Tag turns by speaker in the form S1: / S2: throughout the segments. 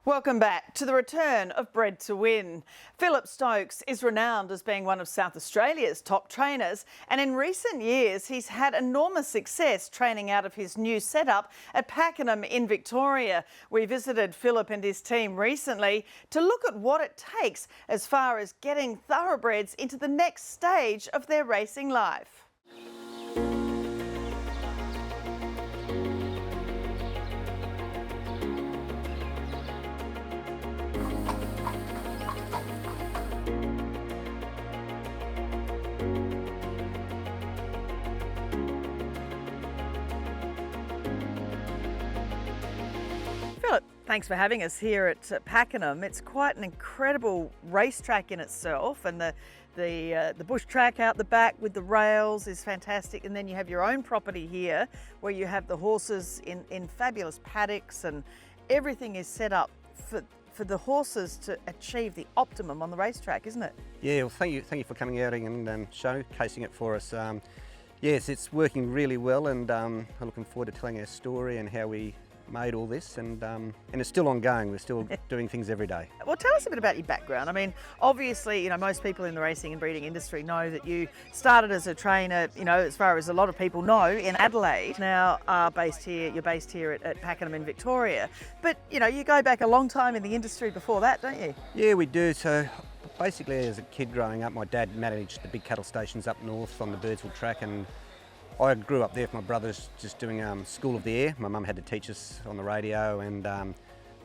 S1: Welcome back to the return of Bred to Win. Phillip Stokes is renowned as being one of South Australia's top trainers, and in recent years he's had enormous success training out of his new setup at Pakenham in Victoria. We visited Phillip and his team recently to look at what it takes as far as getting thoroughbreds into the next stage of their racing life. Phillip, thanks for having us here at Pakenham. It's quite an incredible racetrack in itself, and the bush track out the back with the rails is fantastic. And then you have your own property here where you have the horses in fabulous paddocks, and everything is set up for the horses to achieve the optimum on the racetrack, isn't it?
S2: Yeah, well, thank you for coming out and showcasing it for us. Yes, it's working really well, and I'm looking forward to telling our story and how we made all this, and it's still ongoing. We're still doing things every day.
S1: Well, tell us a bit about your background. I mean, obviously, most people in the racing and breeding industry know that you started as a trainer, as far as a lot of people know, in Adelaide. Now you're based here at Pakenham in Victoria. But, you go back a long time in the industry before that, don't you?
S2: Yeah, we do. So basically, as a kid growing up, my dad managed the big cattle stations up north on the Birdsville track, and I grew up there with my brothers just doing School of the Air. My mum had to teach us on the radio, and I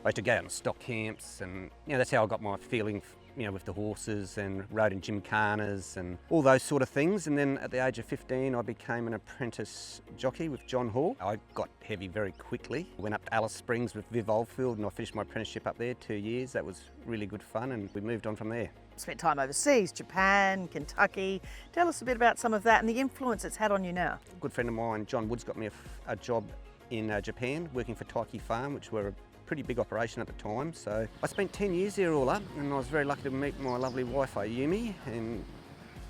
S2: used to go out on stock camps, and that's how I got my feeling with the horses, and rode in gymkhanas and all those sort of things. And then at the age of 15 I became an apprentice jockey with John Hall. I got heavy very quickly. Went up to Alice Springs with Viv Oldfield, and I finished my apprenticeship up there 2 years. That was really good fun, and we moved on from there.
S1: Spent time overseas, Japan, Kentucky. Tell us a bit about some of that and the influence it's had on you now.
S2: A good friend of mine, John Woods, got me a job in Japan, working for Taiki Farm, which were a pretty big operation at the time. So I spent 10 years there all up, and I was very lucky to meet my lovely wife Ayumi, and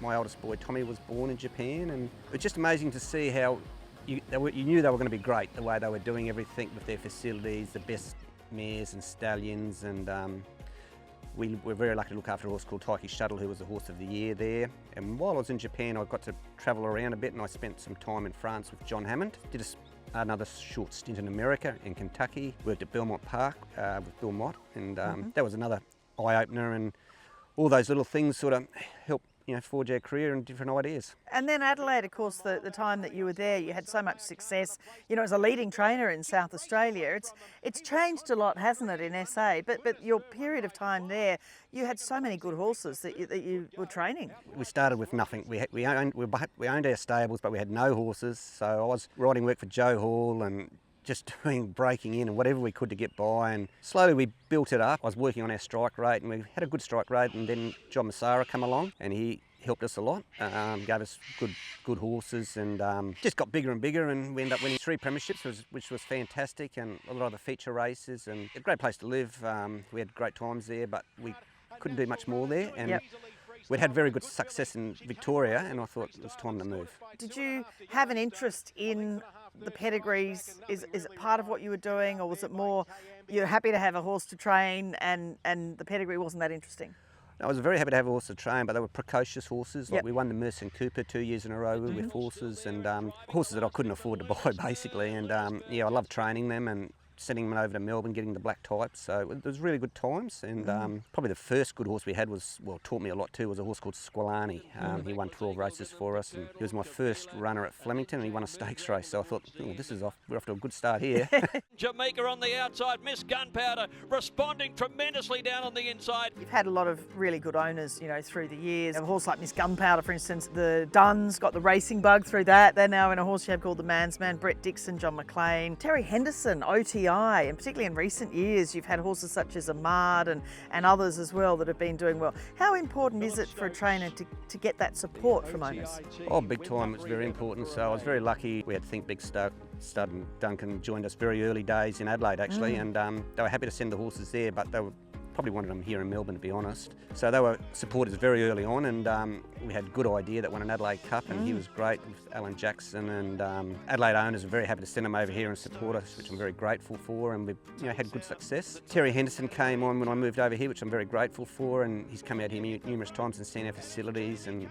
S2: my oldest boy Tommy was born in Japan. And it was just amazing to see how you knew they were going to be great, the way they were doing everything with their facilities, the best mares and stallions. And we were very lucky to look after a horse called Taiki Shuttle, who was the horse of the year there. And while I was in Japan, I got to travel around a bit, and I spent some time in France with John Hammond. Did another short stint in America, in Kentucky. Worked at Belmont Park with Bill Mott, and that was another eye-opener, and all those little things sort of helped forge our career and different ideas.
S1: And then Adelaide, of course, the time that you were there, you had so much success, as a leading trainer in South Australia. It's changed a lot, hasn't it, in SA? But your period of time there, you had so many good horses that you were training. We
S2: started with nothing. We owned our stables, but we had no horses. So I was riding work for Joe Hall and just breaking in and whatever we could to get by, and slowly we built it up. I was working on our strike rate, and we had a good strike rate, and then John Massara came along, and he helped us a lot, gave us good horses, and just got bigger and bigger, and we ended up winning 3 premierships, which was fantastic, and a lot of the feature races, and a great place to live. We had great times there, but we couldn't do much more there, and we'd had very good success in Victoria, and I thought it was time to move.
S1: Did you have an interest in the pedigrees? Is it part of what you were doing, or was it more you're happy to have a horse to train and the pedigree wasn't that interesting?
S2: I was very happy to have a horse to train, but they were precocious horses. Like we won the Mercer and Cooper 2 years in a row with horses, and horses that I couldn't afford to buy basically. And I loved training them and sending them over to Melbourne, getting the black types. So it was really good times, and probably the first good horse we had taught me a lot too, was a horse called Squalani. He won 12 races for us, and he was my first runner at Flemington, and he won a stakes race. So I thought, we're off to a good start here.
S3: Jamaica on the outside, Miss Gunpowder responding tremendously down on the inside.
S1: You've had a lot of really good owners, through the years. A horse like Miss Gunpowder, for instance, the Duns got the racing bug through that. They're now in a horse you have called the Man's Man, Brett Dixon, John McLean, Terry Henderson, OTI. And particularly in recent years, you've had horses such as Ahmad and others as well that have been doing well. How important is it for a trainer to get that support from owners?
S2: Oh, big time. It's very important. So I was very lucky. We had Think Big Stud and Duncan joined us very early days in Adelaide actually, and they were happy to send the horses there, but they were probably wanted him here in Melbourne, to be honest. So they were supporters very early on, and we had a good idea that won an Adelaide Cup, and he was great with Alan Jackson, and Adelaide owners are very happy to send him over here and support us, which I'm very grateful for, and we've had good success. Terry Henderson came on when I moved over here, which I'm very grateful for, and he's come out here numerous times and seen our facilities, and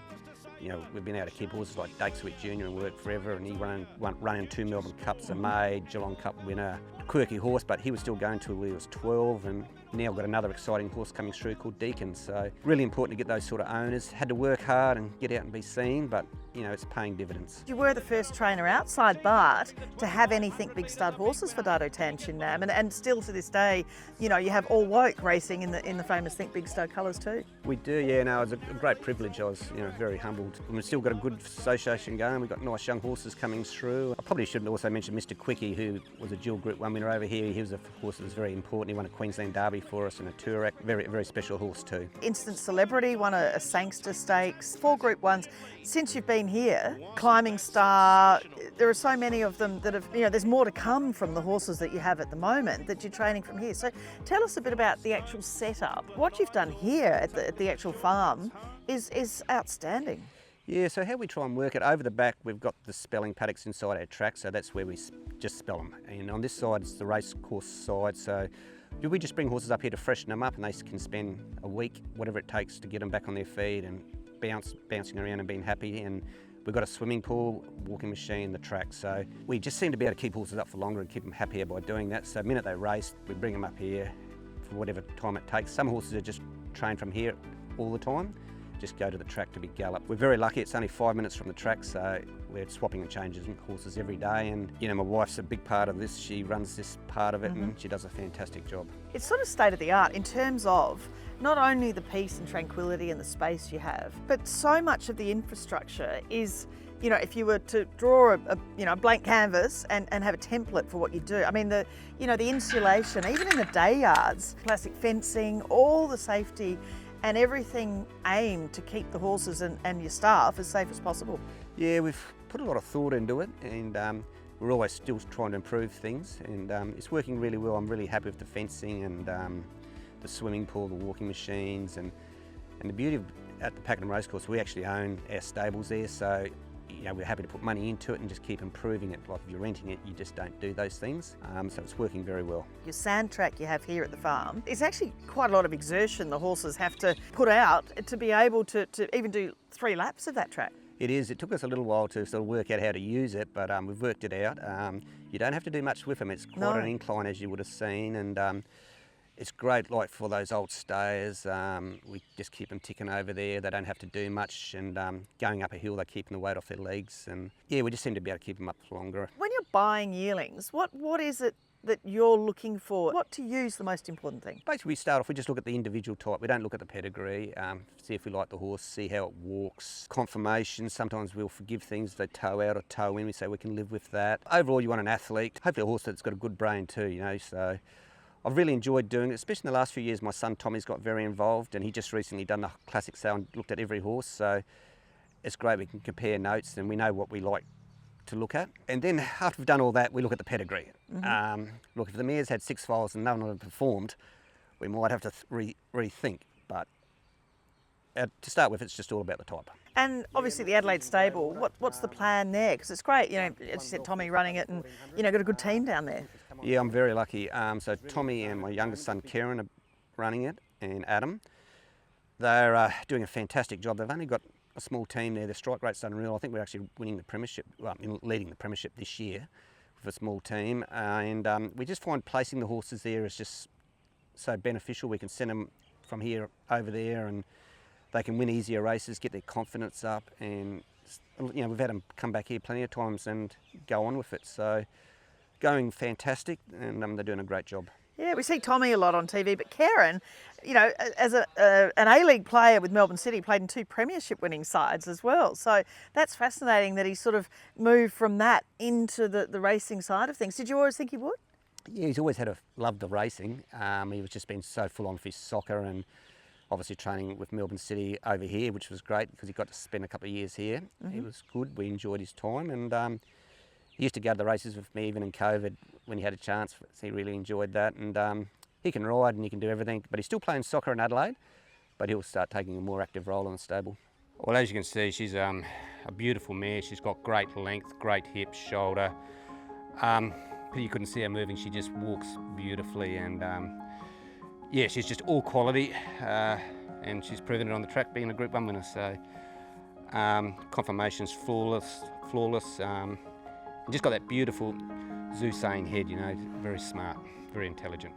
S2: we've been able to keep horses like Dake Sweet Jr. and Work Forever, and he running 2 Melbourne Cups a May, Geelong Cup winner. Quirky horse, but he was still going till he was 12, and now got another exciting horse coming through called Deacon. So really important to get those sort of owners. Had to work hard and get out and be seen, but it's paying dividends.
S1: You were the first trainer outside Bart to have any Think Big Stud horses for Dado Tan Shin Nam, and still to this day, you have all woke racing in the famous Think Big Stud colours too.
S2: We do, yeah. No, it was a great privilege. I was, very humbled. And we've still got a good association going. We've got nice young horses coming through. I probably should also mention Mr. Quickie, who was a dual Group 1 winner over here. He was a horse that was very important. He won a Queensland Derby for us and a Toorak. Very, very special horse too.
S1: Instant Celebrity won a Sangster Stakes, 4 Group 1s. Since you've been here, Climbing Star, there are so many of them that have, there's more to come from the horses that you have at the moment that you're training from here. So tell us a bit about the actual setup. What you've done here at the actual farm is outstanding.
S2: Yeah, so how we try and work it, over the back we've got the spelling paddocks inside our track, so that's where we just spell them. And on this side it's the race course side, so we just bring horses up here to freshen them up, and they can spend a week, whatever it takes, to get them back on their feet and bouncing around and being happy. And we've got a swimming pool, walking machine, the track, so we just seem to be able to keep horses up for longer and keep them happier by doing that. So the minute they race, we bring them up here for whatever time it takes. Some horses are just trained from here all the time, just go to the track to be galloped. We're very lucky, it's only 5 minutes from the track, so we're swapping and changing horses every day. And my wife's a big part of this. She runs this part of it, and she does a fantastic job. It's
S1: sort of state of the art in terms of not only the peace and tranquility and the space you have, but so much of the infrastructure is, if you were to draw a blank canvas and have a template for what you do. I mean, the insulation, even in the day yards, plastic fencing, all the safety and everything aimed to keep the horses and your staff as safe as possible.
S2: Yeah, we've put a lot of thought into it, and we're always still trying to improve things, and it's working really well. I'm really happy with the fencing and the swimming pool, the walking machines, and the beauty of at the Pakenham Racecourse, we actually own our stables there, so we're happy to put money into it and just keep improving it. Like if you're renting it, you just don't do those things. So it's working very well.
S1: Your sand track you have here at the farm is actually quite a lot of exertion the horses have to put out to be able to even do 3 laps of that track.
S2: It is. It took us a little while to sort of work out how to use it, but we've worked it out. You don't have to do much with them. It's quite an incline, as you would have seen, and it's great, like for those old stayers. We just keep them ticking over there. They don't have to do much, and going up a hill, they're keeping the weight off their legs, and yeah, we just seem to be able to keep them up for longer. When
S1: you're buying yearlings, what is it that you're looking for? What to you is the most important thing?
S2: Basically, we start off, we just look at the individual type. We don't look at the pedigree, see if we like the horse, see how it walks. Conformation, sometimes we'll forgive things if they toe out or toe in. We say we can live with that. Overall, you want an athlete, hopefully a horse that's got a good brain too, so I've really enjoyed doing it, especially in the last few years. My son Tommy's got very involved, and he just recently done the classic sale and looked at every horse, so it's great. We can compare notes and we know what we like to look at. And then after we've done all that, we look at the pedigree. Look, if the mare's had 6 foals and none of them performed, we might have to rethink, but to start with, it's just all about the type.
S1: And obviously the Adelaide stable, what's the plan there? Because it's great, as you said, Tommy running it, and got a good team down there.
S2: Yeah, I'm very lucky. So Tommy and my youngest son Kieran are running it, and Adam. They're doing a fantastic job. They've only got a small team there. Their strike rate's unreal. I think we're actually winning the premiership, leading the premiership this year with a small team. And we just find placing the horses there is just so beneficial. We can send them from here over there, and they can win easier races, get their confidence up, and we've had them come back here plenty of times and go on with it. So going fantastic, and they're doing a great job.
S1: Yeah, we see Tommy a lot on TV, but Kieran, as an A-League player with Melbourne City, played in 2 premiership winning sides as well. So that's fascinating that he sort of moved from that into the racing side of things. Did you always think he would?
S2: Yeah, he's always had a love of racing. He was just been so full on for his soccer, and obviously training with Melbourne City over here, which was great because he got to spend a couple of years here. It was good. We enjoyed his time, and he used to go to the races with me even in COVID when he had a chance. He really enjoyed that, and he can ride and he can do everything, but he's still playing soccer in Adelaide, but he'll start taking a more active role in the stable.
S4: Well, as you can see, she's a beautiful mare. She's got great length, great hips, shoulder. You couldn't see her moving. She just walks beautifully, and yeah, she's just all quality, and she's proven it on the track being a Group 1 winner. So conformation's flawless. Just got that beautiful Zeusane head, you know, very smart, very intelligent.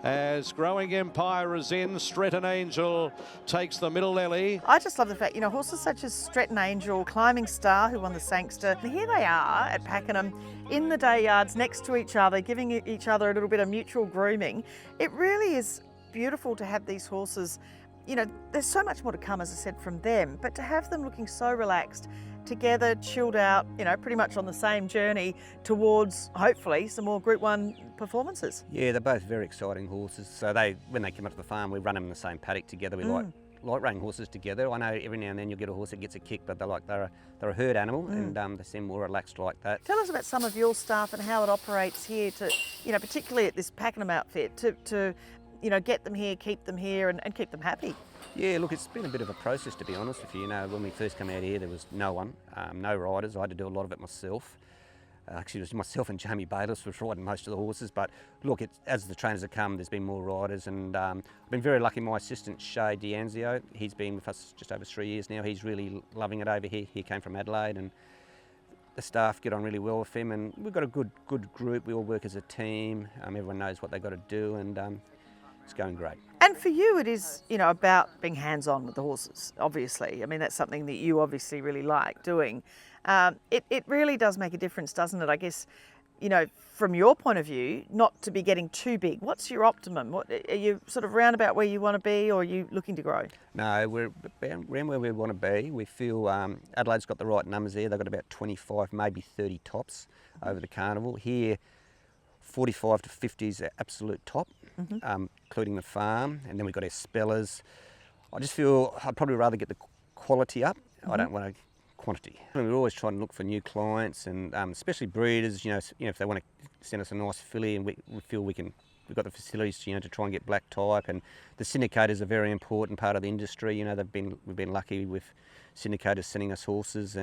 S5: As Growing Empire is in, Stretton Angel takes the middle alley.
S1: I just love the fact, you know, horses such as Stretton Angel, Climbing Star, who won the Sangster, here they are at Pakenham in the day yards next to each other, giving each other a little bit of mutual grooming. It really is beautiful to have these horses. You know, there's so much more to come, as I said, from them, but to have them looking so relaxed, together, chilled out, you know, pretty much on the same journey towards, hopefully, some more Group 1 performances.
S2: Yeah, they're both very exciting horses. So when they come up to the farm, we run them in the same paddock together. We like running horses together. I know every now and then you'll get a horse that gets a kick, but they're a herd animal, and they seem more relaxed like that.
S1: Tell us about some of your staff and how it operates here to, you know, particularly at this Pakenham outfit, to you know, get them here, keep them here, and keep them happy.
S2: Yeah, look, it's been a bit of a process, to be honest with you. You know, when we first came out here, there was no one, no riders. I had to do a lot of it myself. Actually, it was myself and Jamie Bayliss was riding most of the horses. But look, as the trainers have come, there's been more riders, and I've been very lucky. My assistant, Shay D'Anzio, he's been with us just over 3 years now. He's really loving it over here. He came from Adelaide, and the staff get on really well with him. And we've got a good group. We all work as a team. Everyone knows what they've got to do, and it's going great.
S1: And for you, it is, you know, about being hands-on with the horses, obviously. I mean, that's something that you obviously really like doing. It really does make a difference, doesn't it? I guess, you know, from your point of view, not to be getting too big. What's your optimum? Are you sort of round about where you want to be, or are you looking to grow?
S2: No, we're around where we want to be. We feel Adelaide's got the right numbers there. They've got about 25, maybe 30 tops over the carnival. Here, 45 to 50 is the absolute top, including the farm, and then we've got our spellers. I just feel I'd probably rather get the quality up. I don't want quantity. And we're always trying to look for new clients, and especially breeders. You know, if they want to send us a nice filly, and we feel we've got the facilities, you know, to try and get black type. And the syndicators are a very important part of the industry. You know, we've been lucky with syndicators sending us horses,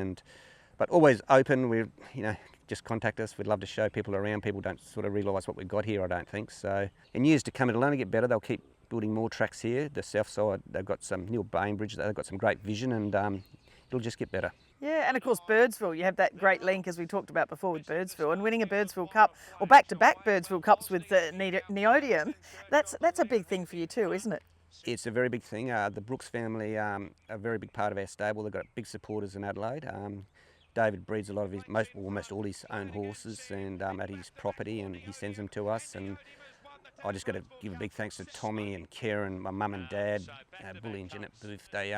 S2: but always open. You know, just contact us. We'd love to show people around. People don't sort of realise what we've got here, I don't think. So in years to come, it'll only get better. They'll keep building more tracks here. The south side, they've got some Neil Bainbridge. They've got some great vision, and it'll just get better.
S1: Yeah, and of course Birdsville, you have that great link, as we talked about before, with Birdsville, and winning a Birdsville Cup, or back-to-back Birdsville Cups with Neodymium, that's a big thing for you too, isn't it?
S2: It's a very big thing. The Brooks family are a very big part of our stable. They've got big supporters in Adelaide. David breeds a lot of his, almost all his own horses, and at his property, and he sends them to us. And I just got to give a big thanks to Tommy and Karen, my mum and dad, Bully and Janet Booth. They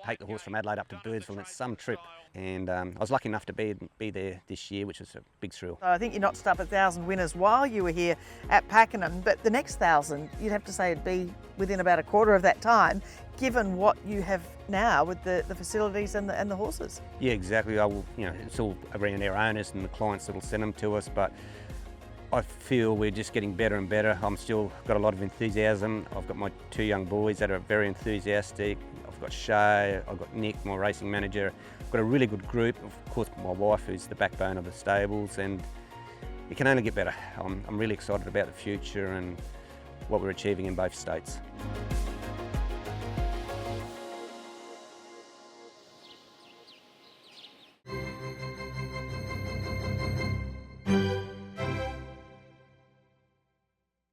S2: take the horse from Adelaide up to Birdsville, and it's some trip. And I was lucky enough to be there this year, which was a big thrill.
S1: I think you notched up 1,000 winners while you were here at Pakenham, but the next 1,000, you'd have to say it'd be within about a quarter of that time, given what you have now with the facilities and the horses. Yeah,
S2: exactly. You know, it's all around our owners and the clients that'll send them to us, but I feel we're just getting better and better. I'm still got a lot of enthusiasm. I've got my 2 young boys that are very enthusiastic. I've got Shay, I've got Nick, my racing manager. I've got a really good group. Of course, my wife, who's the backbone of the stables, and it can only get better. I'm really excited about the future and what we're achieving in both states.